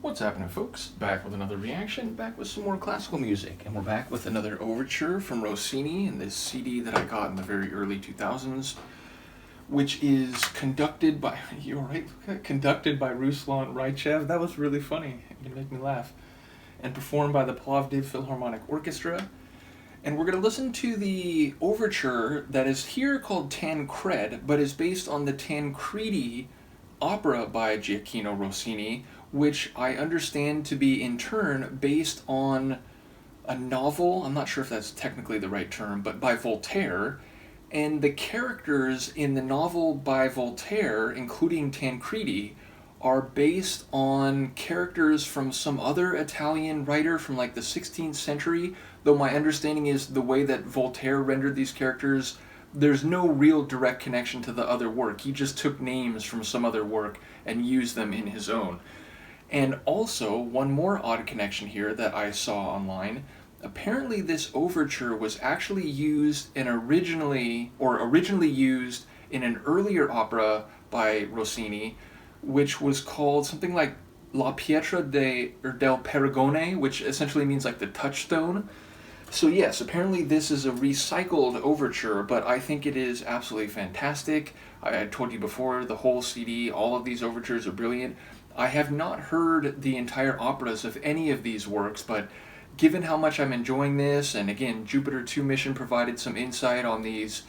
What's happening, folks? Back with another reaction, back with some more classical music, and we're back with another overture from Rossini in this CD that I got in the very early 2000s, which is conducted by, you're right, conducted by Ruslan Raichev. That was really funny. You make me laugh. And performed by the Plovdiv Philharmonic Orchestra. And we're going to listen to the overture that is here called Tancred, but is based on the Tancredi opera by Gioacchino Rossini, which I understand to be in turn based on a novel, I'm not sure if that's technically the right term, but by Voltaire. And the characters in the novel by Voltaire, including Tancredi, are based on characters from some other Italian writer from like the 16th century, though my understanding is the way that Voltaire rendered these characters, there's no real direct connection to the other work. He just took names from some other work and used them in his own. And also, one more odd connection here that I saw online, apparently this overture was actually used originally used in an earlier opera by Rossini, which was called something like La Pietra del Pergone, which essentially means like the touchstone. So yes, apparently this is a recycled overture, but I think it is absolutely fantastic. I told you before, the whole CD, all of these overtures are brilliant. I have not heard the entire operas of any of these works, but given how much I'm enjoying this, and again, Jupiter 2 Mission provided some insight on these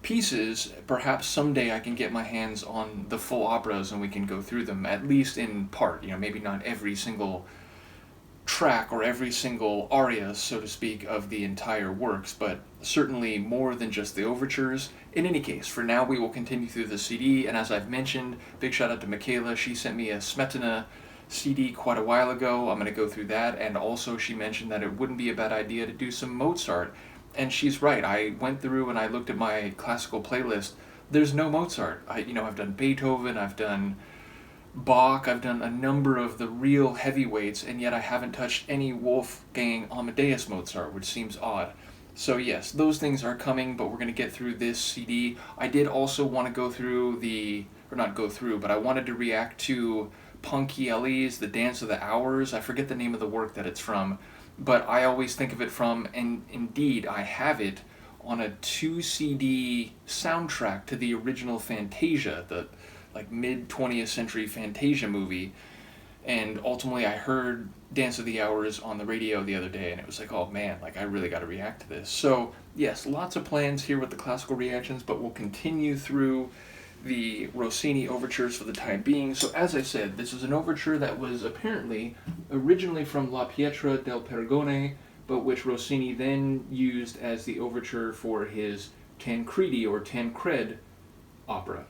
pieces, perhaps someday I can get my hands on the full operas and we can go through them, at least in part, maybe not every single track or every single aria, so to speak, of the entire works, but certainly more than just the overtures. In any case, for now we will continue through the CD, and as I've mentioned, big shout out to Michaela. She sent me a Smetana CD quite a while ago. I'm going to go through that, and also she mentioned that it wouldn't be a bad idea to do some Mozart, and she's right. I went through and I looked at my classical playlist. There's no Mozart. I've done Beethoven, I've done Bach, I've done a number of the real heavyweights, and yet I haven't touched any Wolfgang Amadeus Mozart, which seems odd. So yes, those things are coming, but we're going to get through this CD. I did also want to go through but I wanted to react to Ponchielli's The Dance of the Hours. I forget the name of the work that it's from, but I always think of it from, and indeed I have it on a 2 CD soundtrack to the original Fantasia, the mid-20th century Fantasia movie, and ultimately I heard Dance of the Hours on the radio the other day, and it was like, oh man, I really got to react to this. So yes, lots of plans here with the classical reactions, but we'll continue through the Rossini overtures for the time being. So as I said, this is an overture that was apparently originally from La Pietra del Pergone, but which Rossini then used as the overture for his Tancredi or Tancred opera.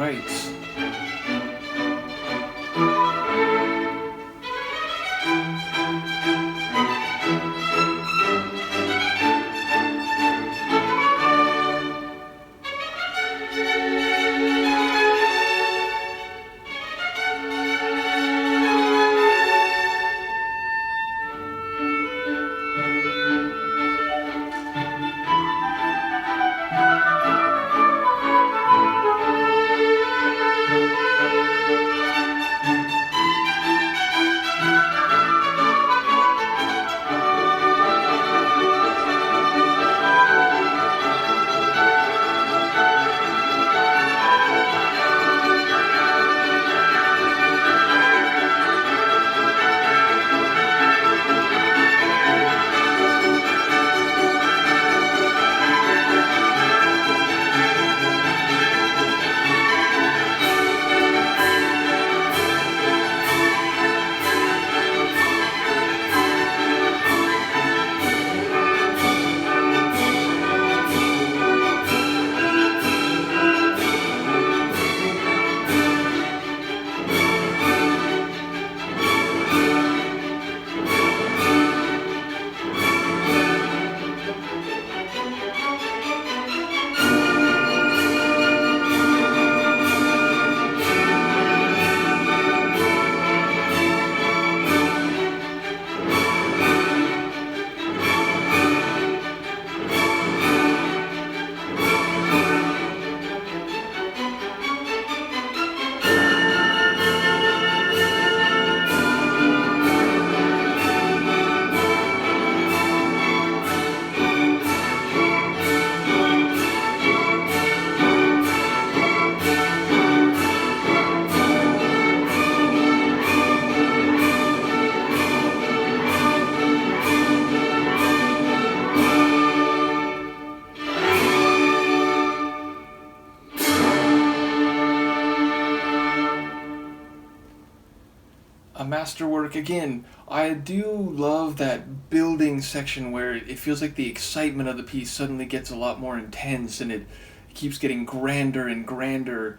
writes. A masterwork again. I do love that building section where it feels like the excitement of the piece suddenly gets a lot more intense and it keeps getting grander and grander.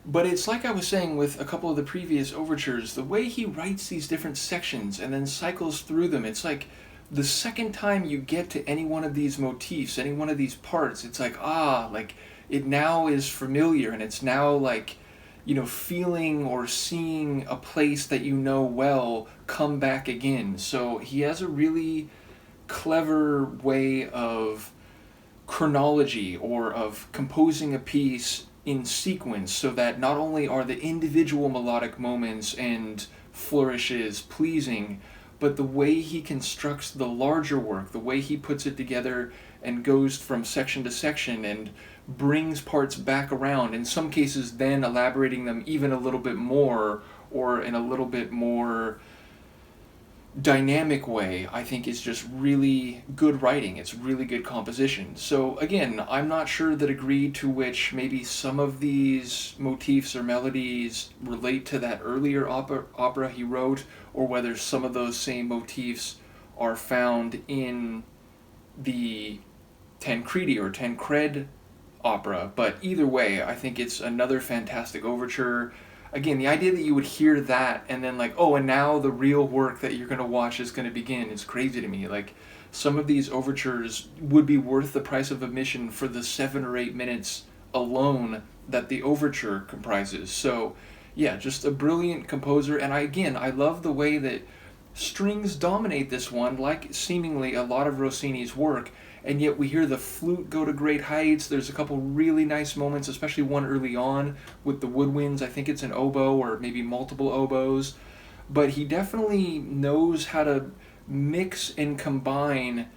But it's like I was saying with a couple of the previous overtures, the way he writes these different sections and then cycles through them, it's like the second time you get to any one of these motifs, any one of these parts, it's like, like it now is familiar and it's now like, feeling or seeing a place that you know well come back again. So he has a really clever way of chronology or of composing a piece in sequence so that not only are the individual melodic moments and flourishes pleasing, but the way he constructs the larger work, the way he puts it together and goes from section to section and brings parts back around, in some cases then elaborating them even a little bit more or in a little bit more dynamic way, I think is just really good writing. It's really good composition. So again, I'm not sure the degree to which maybe some of these motifs or melodies relate to that earlier opera he wrote, or whether some of those same motifs are found in the Tancredi or Tancred opera. But either way, I think it's another fantastic overture. Again, the idea that you would hear that and then like, and now the real work that you're going to watch is going to begin is crazy to me. Like, some of these overtures would be worth the price of admission for the 7 or 8 minutes alone that the overture comprises. So, yeah, just a brilliant composer. And I love the way that strings dominate this one, like seemingly a lot of Rossini's work, and yet we hear the flute go to great heights. There's a couple really nice moments, especially one early on with the woodwinds. I think it's an oboe or maybe multiple oboes. But he definitely knows how to mix and combine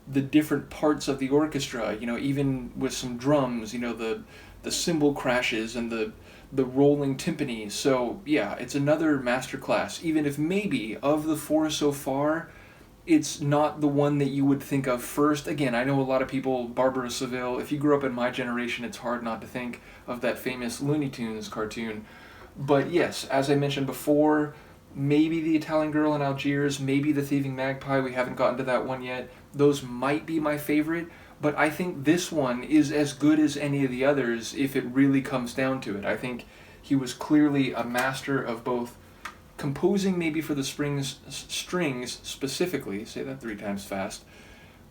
the different parts of the orchestra, even with some drums, the cymbal crashes and the rolling timpani. So yeah, it's another masterclass, even if maybe of the 4 so far, it's not the one that you would think of first. Again, I know a lot of people, Barbara Seville, if you grew up in my generation, it's hard not to think of that famous Looney Tunes cartoon. But yes, as I mentioned before, maybe The Italian Girl in Algiers, maybe The Thieving Magpie, we haven't gotten to that one yet. Those might be my favorite, but I think this one is as good as any of the others if it really comes down to it. I think he was clearly a master of both composing maybe for the strings specifically, say that 3 times fast,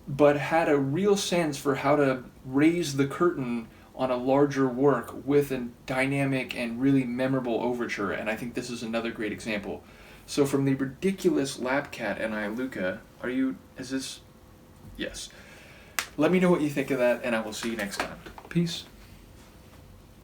but had a real sense for how to raise the curtain on a larger work with a dynamic and really memorable overture, and I think this is another great example. So from the ridiculous Lapcat and Iluka, is this? Yes. Let me know what you think of that, and I will see you next time. Peace.